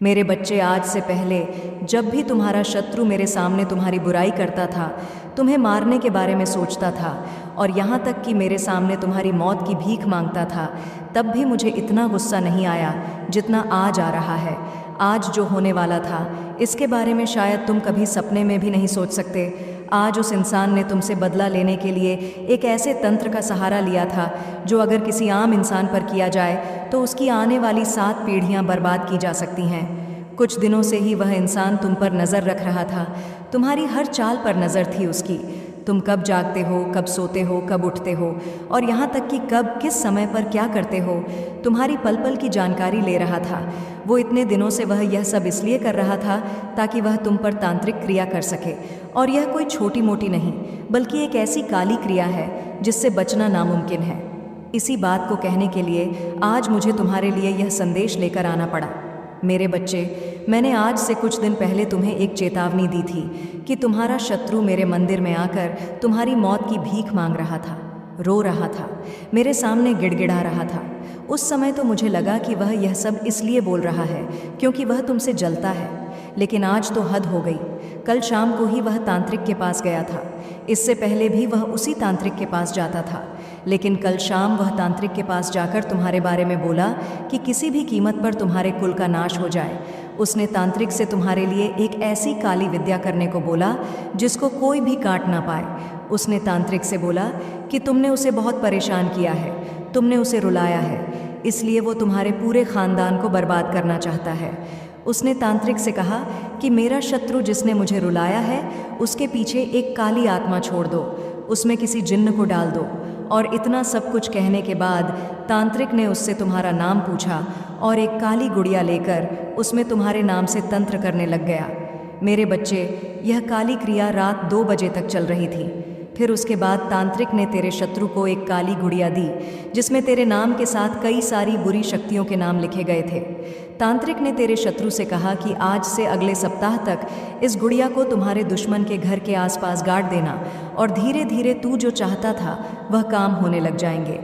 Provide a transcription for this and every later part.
मेरे बच्चे, आज से पहले जब भी तुम्हारा शत्रु मेरे सामने तुम्हारी बुराई करता था, तुम्हें मारने के बारे में सोचता था और यहाँ तक कि मेरे सामने तुम्हारी मौत की भीख मांगता था, तब भी मुझे इतना गुस्सा नहीं आया जितना आज आ रहा है। आज जो होने वाला था इसके बारे में शायद तुम कभी सपने में भी नहीं सोच सकते। आज उस इंसान ने तुमसे बदला लेने के लिए एक ऐसे तंत्र का सहारा लिया था जो अगर किसी आम इंसान पर किया जाए तो उसकी आने वाली 7 पीढ़ियां बर्बाद की जा सकती हैं। कुछ दिनों से ही वह इंसान तुम पर नज़र रख रहा था, तुम्हारी हर चाल पर नज़र थी उसकी। तुम कब जागते हो, कब सोते हो, कब उठते हो और यहाँ तक कि कब किस समय पर क्या करते हो, तुम्हारी पल पल की जानकारी ले रहा था। वो इतने दिनों से वह यह सब इसलिए कर रहा था ताकि वह तुम पर तांत्रिक क्रिया कर सके। और यह कोई छोटी मोटी नहीं बल्कि एक ऐसी काली क्रिया है जिससे बचना नामुमकिन है। इसी बात को कहने के लिए आज मुझे तुम्हारे लिए यह संदेश लेकर आना पड़ा। मेरे बच्चे, मैंने आज से कुछ दिन पहले तुम्हें एक चेतावनी दी थी कि तुम्हारा शत्रु मेरे मंदिर में आकर तुम्हारी मौत की भीख मांग रहा था, रो रहा था, मेरे सामने गिड़गिड़ा रहा था। उस समय तो मुझे लगा कि वह यह सब इसलिए बोल रहा है क्योंकि वह तुमसे जलता है, लेकिन आज तो हद हो गई। कल शाम को ही वह तांत्रिक के पास गया था। इससे पहले भी वह उसी तांत्रिक के पास जाता था, लेकिन कल शाम वह तांत्रिक के पास जाकर तुम्हारे बारे में बोला कि किसी भी कीमत पर तुम्हारे कुल का नाश हो जाए। उसने तांत्रिक से तुम्हारे लिए एक ऐसी काली विद्या करने को बोला जिसको कोई भी काट ना पाए। उसने तांत्रिक से बोला कि तुमने उसे बहुत परेशान किया है, तुमने उसे रुलाया है, इसलिए वो तुम्हारे पूरे खानदान को बर्बाद करना चाहता है। उसने तांत्रिक से कहा कि मेरा शत्रु जिसने मुझे रुलाया है उसके पीछे एक काली आत्मा छोड़ दो, उसमें किसी जिन्न को डाल दो। और इतना सब कुछ कहने के बाद तांत्रिक ने उससे तुम्हारा नाम पूछा और एक काली गुड़िया लेकर उसमें तुम्हारे नाम से तंत्र करने लग गया। मेरे बच्चे, यह काली क्रिया रात 2 बजे तक चल रही थी। फिर उसके बाद तांत्रिक ने तेरे शत्रु को एक काली गुड़िया दी जिसमें तेरे नाम के साथ कई सारी बुरी शक्तियों के नाम लिखे गए थे। तांत्रिक ने तेरे शत्रु से कहा कि आज से अगले सप्ताह तक इस गुड़िया को तुम्हारे दुश्मन के घर के आसपास गाड़ देना और धीरे धीरे तू जो चाहता था वह काम होने लग जाएंगे।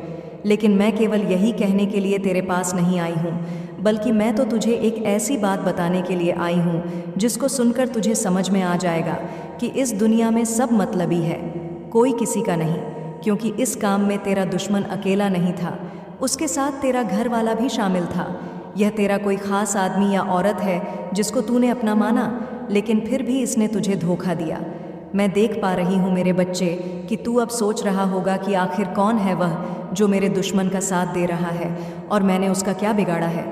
लेकिन मैं केवल यही कहने के लिए तेरे पास नहीं आई हूँ, बल्कि मैं तो तुझे एक ऐसी बात बताने के लिए आई हूँ जिसको सुनकर तुझे समझ में आ जाएगा कि इस दुनिया में सब मतलबी है, कोई किसी का नहीं। क्योंकि इस काम में तेरा दुश्मन अकेला नहीं था, उसके साथ तेरा घर वाला भी शामिल था। यह तेरा कोई ख़ास आदमी या औरत है जिसको तूने अपना माना, लेकिन फिर भी इसने तुझे धोखा दिया। मैं देख पा रही हूँ मेरे बच्चे कि तू अब सोच रहा होगा कि आखिर कौन है वह जो मेरे दुश्मन का साथ दे रहा है और मैंने उसका क्या बिगाड़ा है।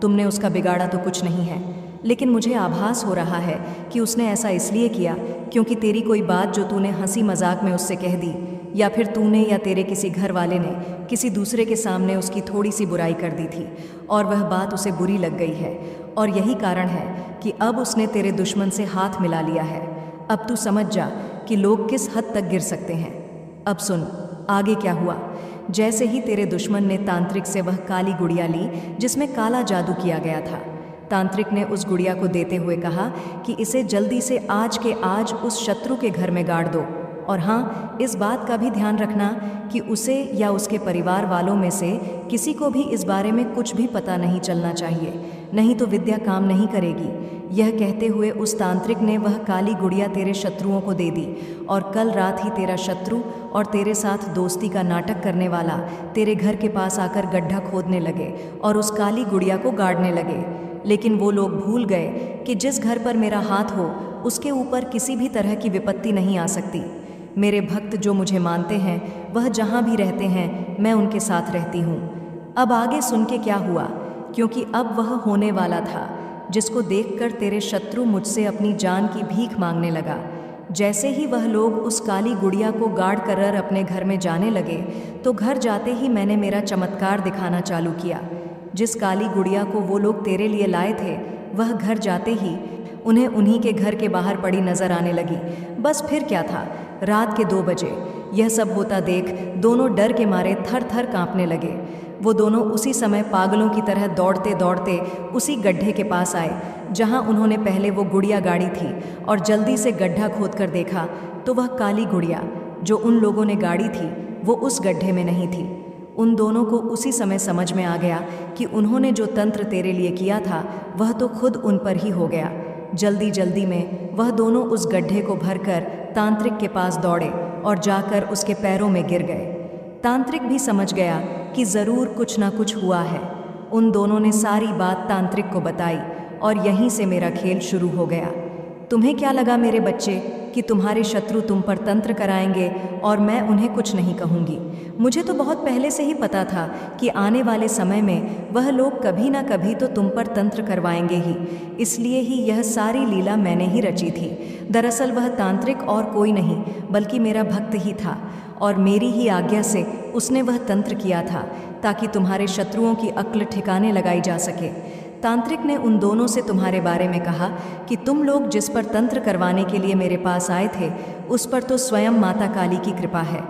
तुमने उसका बिगाड़ा तो कुछ नहीं है, लेकिन मुझे आभास हो रहा है कि उसने ऐसा इसलिए किया क्योंकि तेरी कोई बात जो तूने हंसी मजाक में उससे कह दी, या फिर तूने या तेरे किसी घर वाले ने किसी दूसरे के सामने उसकी थोड़ी सी बुराई कर दी थी और वह बात उसे बुरी लग गई है। और यही कारण है कि अब उसने तेरे दुश्मन से हाथ मिला लिया है। अब तू समझ जा कि लोग किस हद तक गिर सकते हैं। अब सुन आगे क्या हुआ। जैसे ही तेरे दुश्मन ने तांत्रिक से वह काली गुड़िया ली जिसमें काला जादू किया गया था, तांत्रिक ने उस गुड़िया को देते हुए कहा कि इसे जल्दी से आज के आज उस शत्रु के घर में गाड़ दो। और हाँ, इस बात का भी ध्यान रखना कि उसे या उसके परिवार वालों में से किसी को भी इस बारे में कुछ भी पता नहीं चलना चाहिए, नहीं तो विद्या काम नहीं करेगी। यह कहते हुए उस तांत्रिक ने वह काली गुड़िया तेरे शत्रुओं को दे दी और कल रात ही तेरा शत्रु और तेरे साथ दोस्ती का नाटक करने वाला तेरे घर के पास आकर गड्ढा खोदने लगे और उस काली गुड़िया को गाड़ने लगे। लेकिन वो लोग भूल गए कि जिस घर पर मेरा हाथ हो उसके ऊपर किसी भी तरह की विपत्ति नहीं आ सकती। मेरे भक्त जो मुझे मानते हैं वह जहाँ भी रहते हैं मैं उनके साथ रहती हूँ। अब आगे सुन के क्या हुआ, क्योंकि अब वह होने वाला था जिसको देखकर तेरे शत्रु मुझसे अपनी जान की भीख मांगने लगा। जैसे ही वह लोग उस काली गुड़िया को गाड़ कर अपने घर में जाने लगे तो घर जाते ही मैंने मेरा चमत्कार दिखाना चालू किया। जिस काली गुड़िया को वो लोग तेरे लिए लाए थे वह घर जाते ही उन्हें उन्हीं के घर के बाहर पड़ी नजर आने लगी। बस फिर क्या था, रात के 2 बजे यह सब होता देख दोनों डर के मारे थर थर कांपने लगे। वो दोनों उसी समय पागलों की तरह दौड़ते दौड़ते उसी गड्ढे के पास आए जहां उन्होंने पहले वो गुड़िया गाड़ी थी और जल्दी से गड्ढा खोद कर देखा तो वह काली गुड़िया जो उन लोगों ने गाड़ी थी वो उस गड्ढे में नहीं थी। उन दोनों को उसी समय समझ में आ गया कि उन्होंने जो तंत्र तेरे लिए किया था वह तो खुद उन पर ही हो गया। जल्दी जल्दी में वह दोनों उस गड्ढे को भरकर तांत्रिक के पास दौड़े और जाकर उसके पैरों में गिर गए। तांत्रिक भी समझ गया कि ज़रूर कुछ ना कुछ हुआ है। उन दोनों ने सारी बात तांत्रिक को बताई और यहीं से मेरा खेल शुरू हो गया। तुम्हें क्या लगा मेरे बच्चे कि तुम्हारे शत्रु तुम पर तंत्र कराएंगे और मैं उन्हें कुछ नहीं कहूँगी? मुझे तो बहुत पहले से ही पता था कि आने वाले समय में वह लोग कभी ना कभी तो तुम पर तंत्र करवाएंगे ही, इसलिए ही यह सारी लीला मैंने ही रची थी। दरअसल वह तांत्रिक और कोई नहीं बल्कि मेरा भक्त ही था और मेरी ही आज्ञा से उसने वह तंत्र किया था ताकि तुम्हारे शत्रुओं की अक्ल ठिकाने लगाई जा सके। तांत्रिक ने उन दोनों से तुम्हारे बारे में कहा कि तुम लोग जिस पर तंत्र करवाने के लिए मेरे पास आए थे उस पर तो स्वयं माता काली की कृपा है,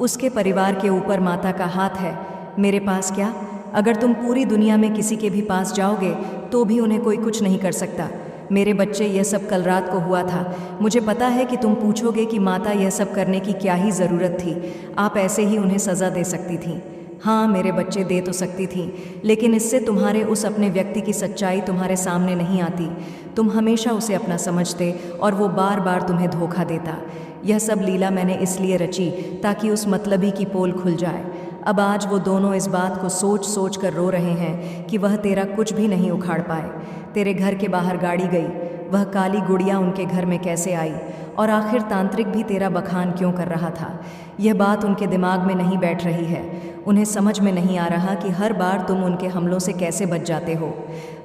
उसके परिवार के ऊपर माता का हाथ है। मेरे पास क्या, अगर तुम पूरी दुनिया में किसी के भी पास जाओगे तो भी उन्हें कोई कुछ नहीं कर सकता। मेरे बच्चे, यह सब कल रात को हुआ था। मुझे पता है कि तुम पूछोगे कि माता यह सब करने की क्या ही ज़रूरत थी, आप ऐसे ही उन्हें सज़ा दे सकती थी। हाँ मेरे बच्चे, दे तो सकती थी, लेकिन इससे तुम्हारे उस अपने व्यक्ति की सच्चाई तुम्हारे सामने नहीं आती। तुम हमेशा उसे अपना समझते और वो बार बार तुम्हें धोखा देता। यह सब लीला मैंने इसलिए रची ताकि उस मतलबी की पोल खुल जाए। अब आज वो दोनों इस बात को सोच सोच कर रो रहे हैं कि वह तेरा कुछ भी नहीं उखाड़ पाए। तेरे घर के बाहर गाड़ी गई, वह काली गुड़िया उनके घर में कैसे आई और आखिर तांत्रिक भी तेरा बखान क्यों कर रहा था? यह बात उनके दिमाग में नहीं बैठ रही है। उन्हें समझ में नहीं आ रहा कि हर बार तुम उनके हमलों से कैसे बच जाते हो।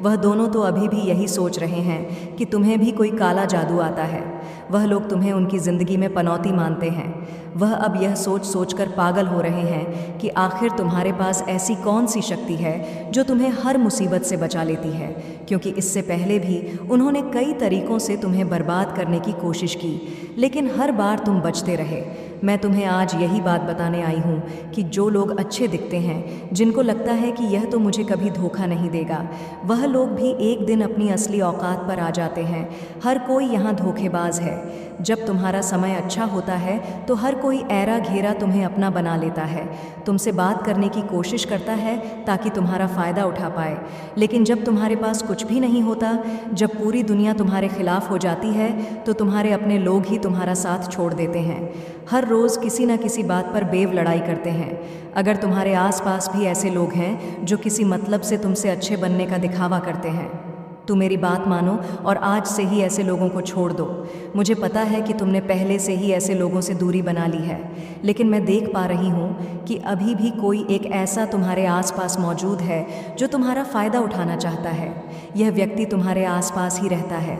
वह दोनों तो अभी भी यही सोच रहे हैं कि तुम्हें भी कोई काला जादू आता है। वह लोग तुम्हें उनकी ज़िंदगी में पनौती मानते हैं। वह अब यह सोच सोच कर पागल हो रहे हैं कि आखिर तुम्हारे पास ऐसी कौन सी शक्ति है जो तुम्हें हर मुसीबत से बचा लेती है, क्योंकि इससे पहले भी उन्होंने कई तरीक़ों से तुम्हें बर्बाद करने की कोशिश की, लेकिन हर बार तुम बचते रहे। मैं तुम्हें आज यही बात बताने आई हूँ कि जो लोग अच्छे दिखते हैं, जिनको लगता है कि यह तो मुझे कभी धोखा नहीं देगा, वह लोग भी एक दिन अपनी असली औकात पर आ जाते हैं। हर कोई यहाँ धोखेबाज है। जब तुम्हारा समय अच्छा होता है तो हर कोई ऐरा घेरा तुम्हें अपना बना लेता है, तुमसे बात करने की कोशिश करता है ताकि तुम्हारा फ़ायदा उठा पाए। लेकिन जब तुम्हारे पास कुछ भी नहीं होता, जब पूरी दुनिया तुम्हारे खिलाफ हो जाती है, तो तुम्हारे अपने लोग ही तुम्हारा साथ छोड़ देते हैं। हर रोज़ किसी न किसी बात पर बेव लड़ाई करते हैं। अगर तुम्हारे आसपास भी ऐसे लोग हैं जो किसी मतलब से तुमसे अच्छे बनने का दिखावा करते हैं, तो मेरी बात मानो और आज से ही ऐसे लोगों को छोड़ दो। मुझे पता है कि तुमने पहले से ही ऐसे लोगों से दूरी बना ली है, लेकिन मैं देख पा रही हूँ कि अभी भी कोई एक ऐसा तुम्हारे आसपास मौजूद है जो तुम्हारा फ़ायदा उठाना चाहता है। यह व्यक्ति तुम्हारे आसपास ही रहता है।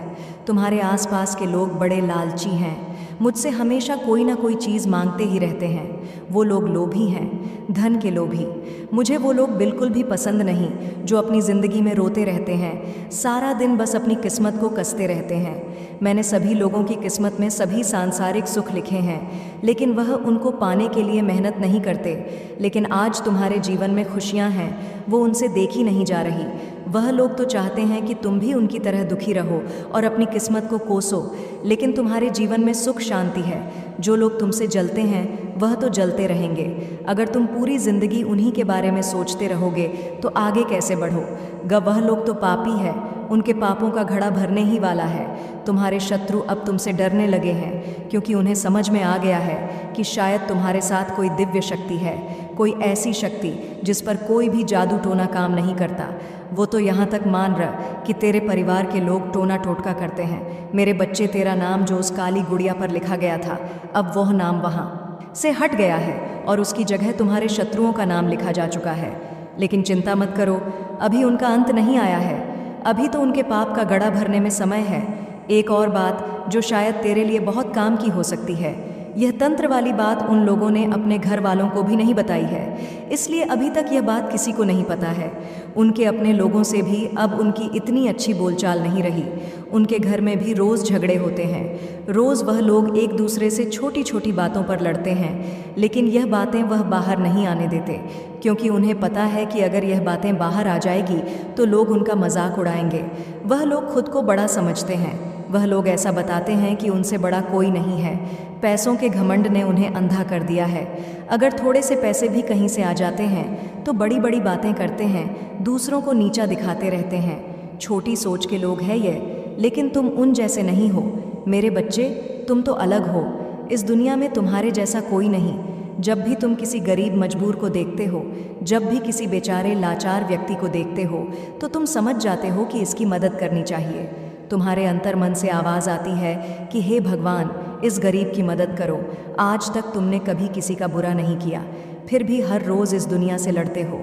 तुम्हारे आसपास के लोग बड़े लालची हैं, मुझसे हमेशा कोई ना कोई चीज़ मांगते ही रहते हैं। वो लोग लोभी हैं, धन के लोभी। मुझे वो लोग बिल्कुल भी पसंद नहीं जो अपनी ज़िंदगी में रोते रहते हैं, सारा दिन बस अपनी किस्मत को कसते रहते हैं। मैंने सभी लोगों की किस्मत में सभी सांसारिक सुख लिखे हैं, लेकिन वह उनको पाने के लिए मेहनत नहीं करते। लेकिन आज तुम्हारे जीवन में खुशियाँ हैं, वो उनसे देखी नहीं जा रही। वह लोग तो चाहते हैं कि तुम भी उनकी तरह दुखी रहो और अपनी किस्मत को कोसो, लेकिन तुम्हारे जीवन में सुख शांति है। जो लोग तुमसे जलते हैं वह तो जलते रहेंगे। अगर तुम पूरी ज़िंदगी उन्हीं के बारे में सोचते रहोगे तो आगे कैसे बढ़ोगे? वह लोग तो पापी है, उनके पापों का घड़ा भरने ही वाला है। तुम्हारे शत्रु अब तुमसे डरने लगे हैं, क्योंकि उन्हें समझ में आ गया है कि शायद तुम्हारे साथ कोई दिव्य शक्ति है, कोई ऐसी शक्ति जिस पर कोई भी जादू टोना काम नहीं करता। वो तो यहाँ तक मान रहा कि तेरे परिवार के लोग टोना टोटका करते हैं। मेरे बच्चे, तेरा नाम जो उस काली गुड़िया पर लिखा गया था, अब वह नाम वहाँ से हट गया है और उसकी जगह तुम्हारे शत्रुओं का नाम लिखा जा चुका है। लेकिन चिंता मत करो, अभी उनका अंत नहीं आया है। अभी तो उनके पाप का घड़ा भरने में समय है। एक और बात जो शायद तेरे लिए बहुत काम की हो सकती है, यह तंत्र वाली बात उन लोगों ने अपने घर वालों को भी नहीं बताई है, इसलिए अभी तक यह बात किसी को नहीं पता है। उनके अपने लोगों से भी अब उनकी इतनी अच्छी बोलचाल नहीं रही। उनके घर में भी रोज़ झगड़े होते हैं। रोज़ वह लोग एक दूसरे से छोटी छोटी बातों पर लड़ते हैं, लेकिन यह बातें वह बाहर नहीं आने देते, क्योंकि उन्हें पता है कि अगर यह बातें बाहर आ जाएगी तो लोग उनका मजाक उड़ाएंगे। वह लोग खुद को बड़ा समझते हैं, वह लोग ऐसा बताते हैं कि उनसे बड़ा कोई नहीं है। पैसों के घमंड ने उन्हें अंधा कर दिया है। अगर थोड़े से पैसे भी कहीं से आ जाते हैं तो बड़ी बड़ी बातें करते हैं, दूसरों को नीचा दिखाते रहते हैं। छोटी सोच के लोग हैं ये, लेकिन तुम उन जैसे नहीं हो मेरे बच्चे, तुम तो अलग हो। इस दुनिया में तुम्हारे जैसा कोई नहीं। जब भी तुम किसी गरीब मजबूर को देखते हो, जब भी किसी बेचारे लाचार व्यक्ति को देखते हो, तो तुम समझ जाते हो कि इसकी मदद करनी चाहिए। तुम्हारे अंतर मन से आवाज़ आती है कि हे भगवान, इस गरीब की मदद करो। आज तक तुमने कभी किसी का बुरा नहीं किया, फिर भी हर रोज़ इस दुनिया से लड़ते हो।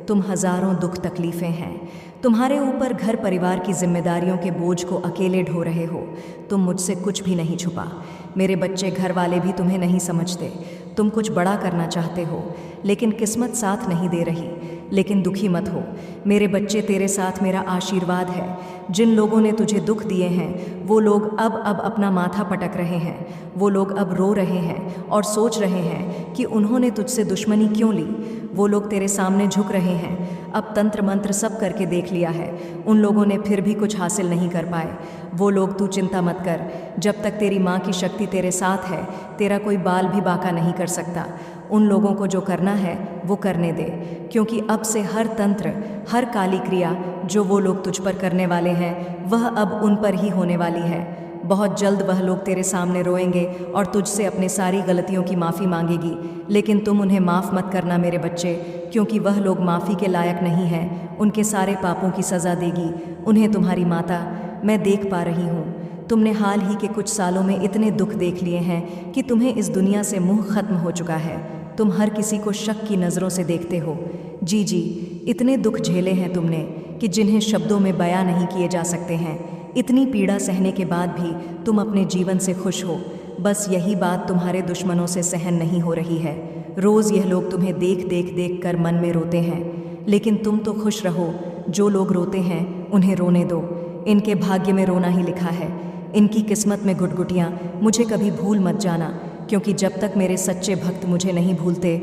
तुम हज़ारों दुख तकलीफ़ें हैं। तुम्हारे ऊपर घर परिवार की जिम्मेदारियों के बोझ को अकेले ढो रहे हो। तुम मुझसे कुछ भी नहीं छुपा। मेरे बच्चे, घर वाले भी तुम्हें नहीं समझते। तुम कुछ बड़ा करना चाहते हो, लेकिन किस्मत साथ नहीं दे रही। लेकिन दुखी मत हो मेरे बच्चे, तेरे साथ मेरा आशीर्वाद है। जिन लोगों ने तुझे दुख दिए हैं वो लोग अब अपना माथा पटक रहे हैं। वो लोग अब रो रहे हैं और सोच रहे हैं कि उन्होंने तुझसे दुश्मनी क्यों ली। वो लोग तेरे सामने झुक रहे हैं। अब तंत्र मंत्र सब करके देख लिया है, उन लोगों ने फिर भी कुछ हासिल नहीं कर पाए। वो लोग, तू चिंता मत कर। जब तक तेरी माँ की शक्ति तेरे साथ है, तेरा कोई बाल भी बांका नहीं कर सकता। उन लोगों को जो करना है वो करने दे, क्योंकि अब से हर तंत्र, हर काली क्रिया जो वो लोग तुझ पर करने वाले हैं, वह अब उन पर ही होने वाली है। बहुत जल्द वह लोग तेरे सामने रोएंगे और तुझसे अपने सारी गलतियों की माफ़ी मांगेगी। लेकिन तुम उन्हें माफ़ मत करना मेरे बच्चे, क्योंकि वह लोग माफ़ी के लायक नहीं हैं। उनके सारे पापों की सज़ा देगी उन्हें तुम्हारी माता। मैं देख पा रही हूँ तुमने हाल ही के कुछ सालों में इतने दुख देख लिए हैं कि तुम्हें इस दुनिया से मुँह खत्म हो चुका है। तुम हर किसी को शक की नज़रों से देखते हो। जी, इतने दुख झेले हैं तुमने कि जिन्हें शब्दों में बयां नहीं किए जा सकते हैं। इतनी पीड़ा सहने के बाद भी तुम अपने जीवन से खुश हो। बस यही बात तुम्हारे दुश्मनों से सहन नहीं हो रही है। रोज़ यह लोग तुम्हें देख कर मन में रोते हैं, लेकिन तुम तो खुश रहो। जो लोग रोते हैं उन्हें रोने दो। इनके भाग्य में रोना ही लिखा है, इनकी किस्मत में गुटगुटियाँ। मुझे कभी भूल मत जाना, क्योंकि जब तक मेरे सच्चे भक्त मुझे नहीं भूलते